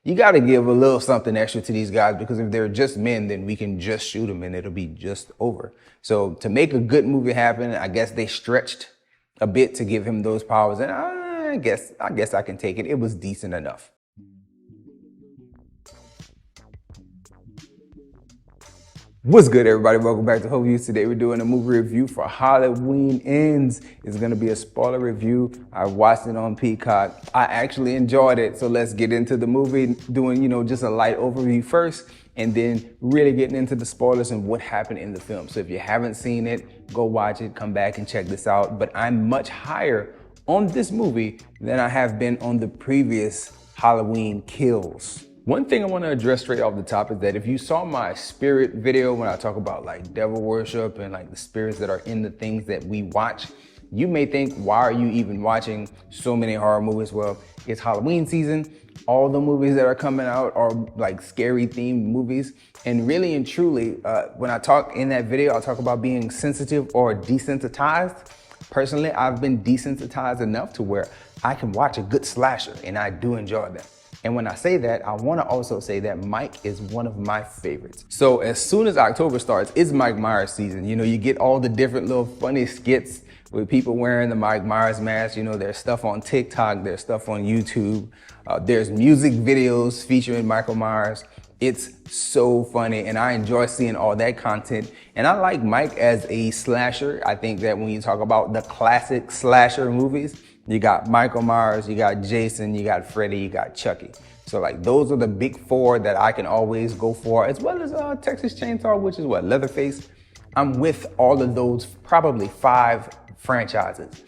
you got to give a little something extra to these guys, because if they're just men, then we can just shoot them and it'll be just over. So to make a good movie happen, I guess they stretched a bit to give him those powers, and I guess I can take it. It was decent enough. What's good, everybody? Welcome back to Hope Views. Today we're doing a movie review for Halloween Ends. It's gonna be a spoiler review. I watched it on Peacock. I actually enjoyed it, so let's get into the movie, doing, just a light overview first, and then really getting into the spoilers and what happened in the film. So if you haven't seen it, go watch it, come back and check this out. But I'm much higher on this movie than I have been on the previous Halloween Kills. One thing I want to address straight off the top is that if you saw my spirit video when I talk about like devil worship and like the spirits that are in the things that we watch, you may think, why are you even watching so many horror movies? Well, it's Halloween season. All the movies that are coming out are like scary themed movies. And really and truly, when I talk in that video, I'll talk about being sensitive or desensitized. Personally, I've been desensitized enough to where I can watch a good slasher, and I do enjoy them. And when I say that, I want to also say that Mike is one of my favorites. So as soon as October starts, it's Mike Myers season. You get all the different little funny skits with people wearing the Mike Myers mask. There's stuff on TikTok, there's stuff on YouTube, there's music videos featuring Michael Myers. It's so funny, and I enjoy seeing all that content. And I like Mike as a slasher. I think that when you talk about the classic slasher movies, you got Michael Myers, you got Jason, you got Freddy, you got Chucky. So like those are the big four that I can always go for, as well as Texas Chainsaw, which is what, Leatherface. I'm with all of those probably 5 franchises.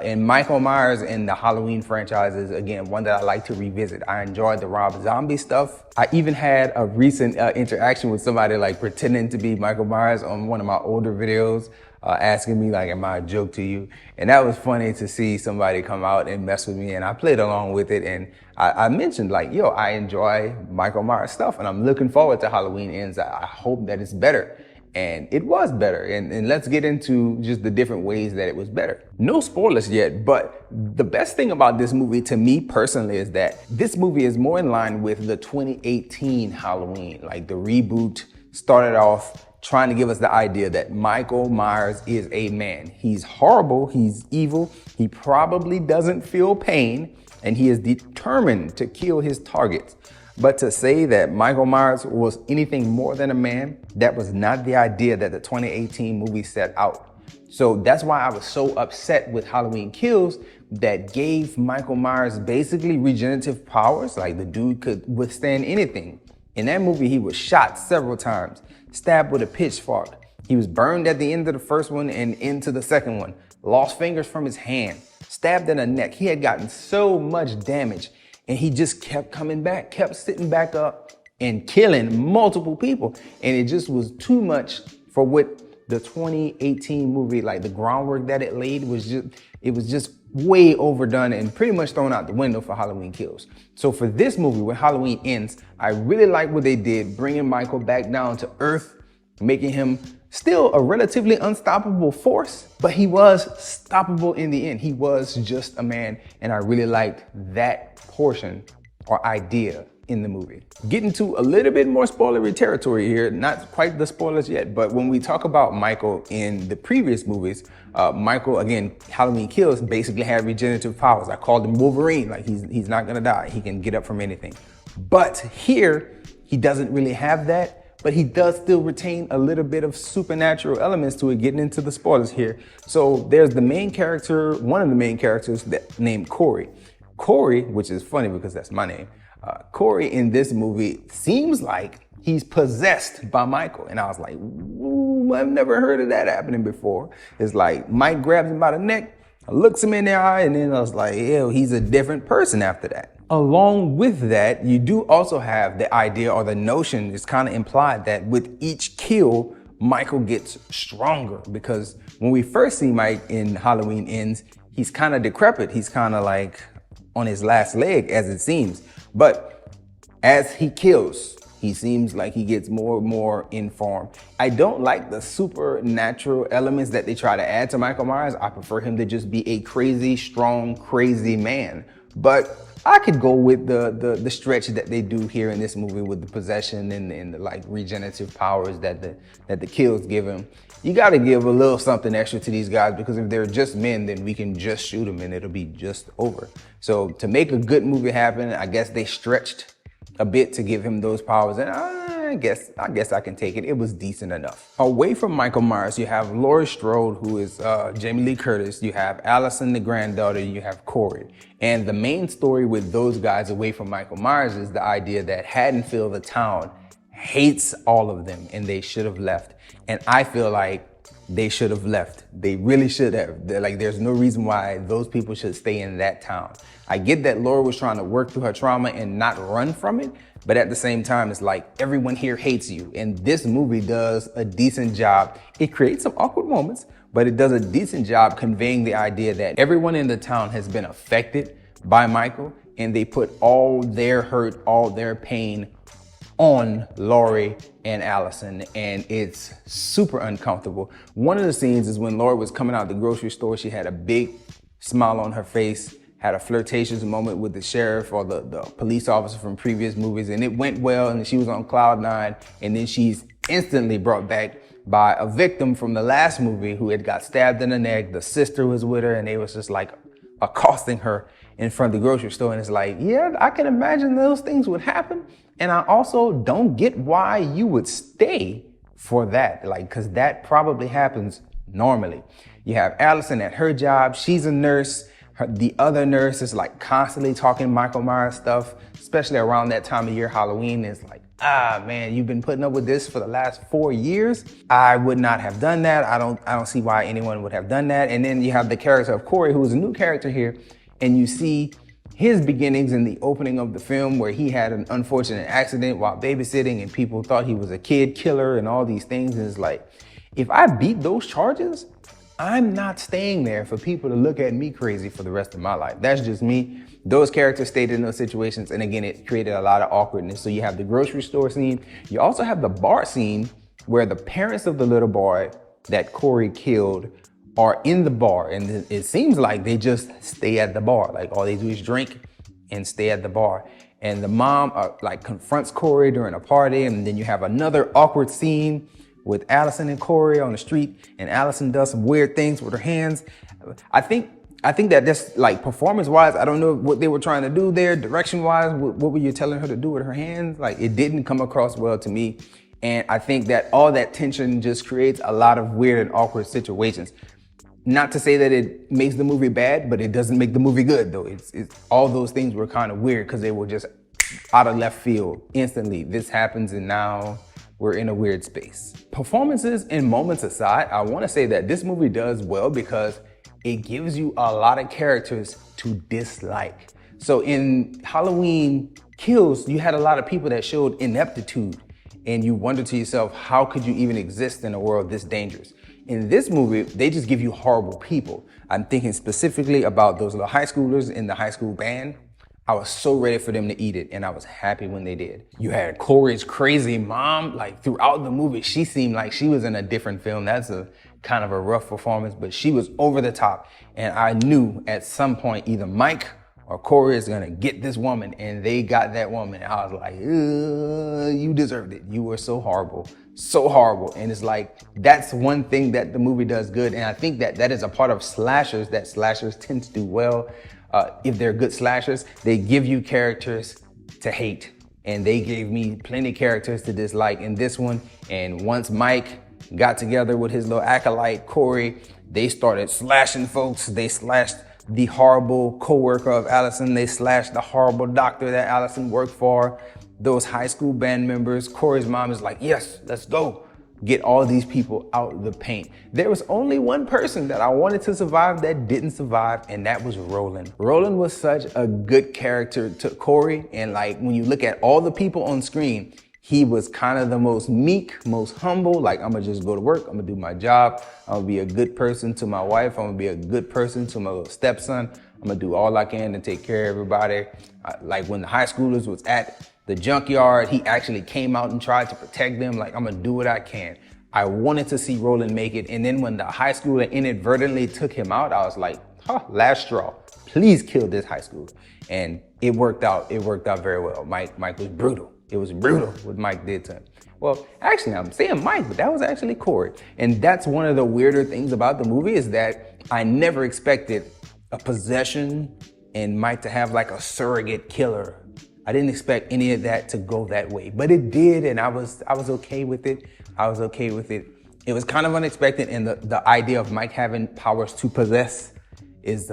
And Michael Myers and the Halloween franchises, again, one that I like to revisit. I enjoyed the Rob Zombie stuff. I even had a recent interaction with somebody like pretending to be Michael Myers on one of my older videos, asking me like, am I a joke to you? And that was funny to see somebody come out and mess with me, and I played along with it. And I mentioned like, yo, I enjoy Michael Myers stuff, and I'm looking forward to Halloween Ends. I hope that it's better. And it was better. And let's get into just the different ways that it was better. No spoilers yet, but the best thing about this movie to me personally is that this movie is more in line with the 2018 Halloween. Like the reboot started off trying to give us the idea that Michael Myers is a man. He's horrible, he's evil, he probably doesn't feel pain, and he is determined to kill his targets. But to say that Michael Myers was anything more than a man, that was not the idea that the 2018 movie set out. So that's why I was so upset with Halloween Kills, that gave Michael Myers basically regenerative powers. Like the dude could withstand anything. In that movie, he was shot several times, stabbed with a pitchfork. He was burned at the end of the first one and into the second one, lost fingers from his hand, stabbed in the neck. He had gotten so much damage, and he just kept coming back, kept sitting back up and killing multiple people. And it just was too much for what the 2018 movie, like the groundwork that it laid was just way overdone and pretty much thrown out the window for Halloween Kills. So for this movie, when Halloween Ends, I really like what they did, bringing Michael back down to earth, making him still a relatively unstoppable force, but he was stoppable in the end. He was just a man, and I really liked that portion or idea in the movie. Getting to a little bit more spoilery territory here, not quite the spoilers yet, but when we talk about Michael in the previous movies, Michael, again, Halloween Kills, basically had regenerative powers. I called him Wolverine, like he's not gonna die. He can get up from anything. But here, he doesn't really have that, but he does still retain a little bit of supernatural elements to it, getting into the spoilers here. So there's the main character, one of the main characters named Corey. Corey, which is funny because that's my name, Corey in this movie seems like he's possessed by Michael. And I was like, ooh, I've never heard of that happening before. It's like Mike grabs him by the neck, looks him in the eye, and then I was like, ew, he's a different person after that. Along with that, you do also have the idea or the notion, it's kind of implied that with each kill, Michael gets stronger, because when we first see Mike in Halloween Ends, he's kind of decrepit. He's kind of like on his last leg, as it seems. But as he kills, he seems like he gets more and more in form. I don't like the supernatural elements that they try to add to Michael Myers. I prefer him to just be a crazy, strong, crazy man. But I could go with the stretch that they do here in this movie with the possession and the like regenerative powers that the kills give him. You got to give a little something extra to these guys, because if they're just men, then we can just shoot them and it'll be just over. So to make a good movie happen, I guess they stretched a bit to give him those powers, and I guess I can take it. It was decent enough. Away from Michael Myers, you have Laurie Strode, who is Jamie Lee Curtis. You have Allison, the granddaughter. You have Corey. And the main story with those guys away from Michael Myers is the idea that Haddonfield, the town, hates all of them and they should have left. And I feel like they should have left. They really should have. There's no reason why those people should stay in that town. I get that Laura was trying to work through her trauma and not run from it, but at the same time, it's like everyone here hates you. And this movie does a decent job. It creates some awkward moments, but it does a decent job conveying the idea that everyone in the town has been affected by Michael, and they put all their hurt, all their pain on Laurie and Allison, and it's super uncomfortable. One of the scenes is when Laurie was coming out the grocery store. She had a big smile on her face, had a flirtatious moment with the sheriff or the police officer from previous movies, and it went well, and she was on cloud nine, and then she's instantly brought back by a victim from the last movie who had got stabbed in the neck. The sister was with her, and they was just like accosting her in front of the grocery store, and it's like, yeah, I can imagine those things would happen. And I also don't get why you would stay for that, because that probably happens normally. You have Allison at her job. She's a nurse. The other nurse is like constantly talking Michael Myers stuff, especially around that time of year, Halloween. It's like, man, you've been putting up with this for the last 4 years. I would not have done that. I don't see why anyone would have done that. And then you have the character of Corey, who is a new character here, and you see his beginnings in the opening of the film, where he had an unfortunate accident while babysitting and people thought he was a kid killer and all these things. And it's like, if I beat those charges, I'm not staying there for people to look at me crazy for the rest of my life. That's just me. Those characters stayed in those situations, and again, it created a lot of awkwardness. So you have the grocery store scene. You also have the bar scene where the parents of the little boy that Corey killed are in the bar, and it seems like they just stay at the bar. Like all they do is drink and stay at the bar. And the mom confronts Corey during a party, and then you have another awkward scene with Allison and Corey on the street, and Allison does some weird things with her hands. I think that just performance-wise, I don't know what they were trying to do there. Direction-wise, what were you telling her to do with her hands? It didn't come across well to me. And I think that all that tension just creates a lot of weird and awkward situations. Not to say that it makes the movie bad, but it doesn't make the movie good, though. It's all those things were kind of weird because they were just out of left field. Instantly, this happens, and now we're in a weird space. Performances and moments aside, I want to say that this movie does well because it gives you a lot of characters to dislike. So in Halloween Kills, you had a lot of people that showed ineptitude, and you wonder to yourself, how could you even exist in a world this dangerous? In this movie, they just give you horrible people. I'm thinking specifically about those little high schoolers in the high school band. I was so ready for them to eat it, and I was happy when they did. You had Corey's crazy mom. Throughout the movie, she seemed like she was in a different film. That's a kind of a rough performance, but she was over the top. And I knew at some point either Mike or Corey is gonna get this woman, and they got that woman. And I was like, you deserved it. You were so horrible, so horrible. And it's like, that's one thing that the movie does good. And I think that that is a part of slashers that slashers tend to do well. If they're good slashers, they give you characters to hate. And they gave me plenty of characters to dislike in this one. And once Mike got together with his little acolyte, Corey, they started slashing folks. They slashed the horrible co-worker of Allison. They slashed the horrible doctor that Allison worked for. Those high school band members. Corey's mom is like, yes, let's go. Get all these people out of the paint. There was only one person that I wanted to survive that didn't survive, and that was Roland. Roland was such a good character to Corey, and when you look at all the people on screen, he was kind of the most meek, most humble. I'm gonna just go to work, I'm gonna do my job, I'm gonna be a good person to my wife, I'm gonna be a good person to my little stepson, I'm gonna do all I can to take care of everybody. When the high schoolers was at the junkyard, he actually came out and tried to protect them. I'm gonna do what I can. I wanted to see Roland make it. And then when the high schooler inadvertently took him out, I was like, last straw. Please kill this high schooler. And it worked out. It worked out very well. Mike was brutal. It was brutal what Mike did to him. Well, actually, I'm saying Mike, but that was actually Corey. And that's one of the weirder things about the movie is that I never expected a possession and Mike to have like a surrogate killer. I didn't expect any of that to go that way, but it did, and I was okay with it. I was okay with it. It was kind of unexpected, and the idea of Mike having powers to possess is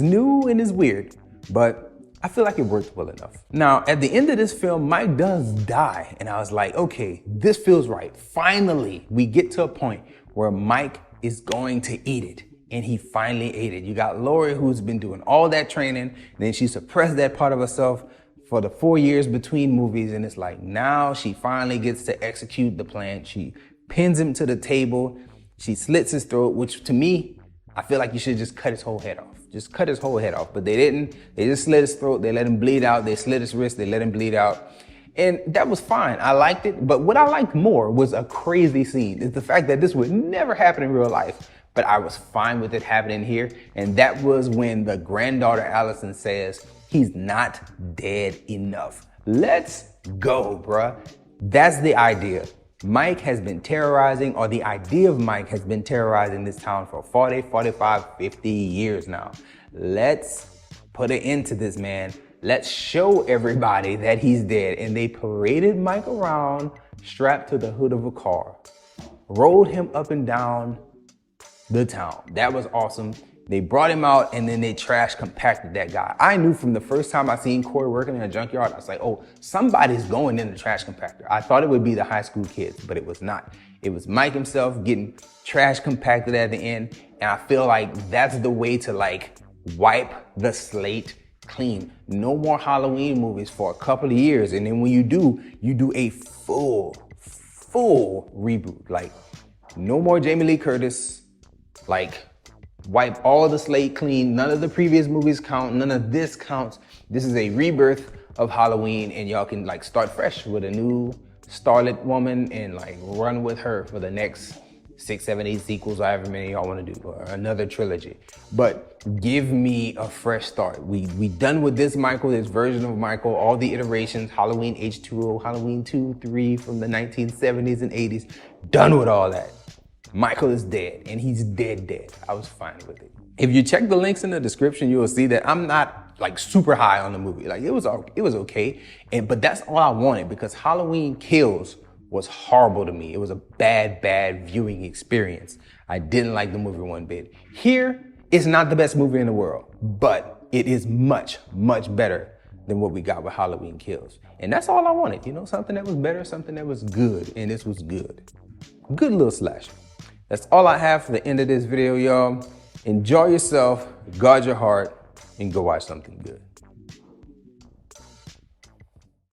new and is weird, but I feel like it worked well enough. Now, at the end of this film, Mike does die, and I was like, okay, this feels right. Finally, we get to a point where Mike is going to eat it. And he finally ate it. You got Lori, who's been doing all that training, and then she suppressed that part of herself for the 4 years between movies, and it's like now she finally gets to execute the plan. She pins him to the table, she slits his throat, which to me, I feel like you should just cut his whole head off. Just cut his whole head off, but they didn't. They just slit his throat, they let him bleed out, they slit his wrist, they let him bleed out. And that was fine, I liked it, but what I liked more was a crazy scene. It's the fact that this would never happen in real life. But I was fine with it happening here. And that was when the granddaughter Allison says, he's not dead enough. Let's go, bruh. That's the idea. Mike has been terrorizing, or the idea of Mike has been terrorizing this town for 40, 45, 50 years now. Let's put an end to this, man. Let's show everybody that he's dead. And they paraded Mike around, strapped to the hood of a car, rolled him up and down the town. That was awesome. They brought him out and then they trash compacted that guy. I knew from the first time I seen Corey working in a junkyard, I was like, oh, somebody's going in the trash compactor. I thought it would be the high school kids, but it was not. It was Mike himself getting trash compacted at the end. And I feel like that's the way to like wipe the slate clean. No more Halloween movies for a couple of years. And then when you do a full reboot. Like no more Jamie Lee Curtis. Like, wipe all the slate clean. None of the previous movies count. None of this counts. This is a rebirth of Halloween, and y'all can like start fresh with a new starlet woman and like run with her for the next 6, 7, 8 sequels, however many y'all want to do, or another trilogy. But give me a fresh start. We done with this Michael, this version of Michael, all the iterations, Halloween H2O, Halloween 2, 3 from the 1970s and 80s. Done with all that. Michael is dead, and he's dead. I was fine with it. If you check the links in the description, you will see that I'm not like super high on the movie. Like it was okay, but that's all I wanted because Halloween Kills was horrible to me. It was a bad viewing experience. I didn't like the movie one bit. Here, it's not the best movie in the world, but it is much better than what we got with Halloween Kills. And that's all I wanted, you know, something that was better, something that was good, and this was good. Good little slasher. That's all I have for the end of this video, y'all. Enjoy yourself, guard your heart, and go watch something good.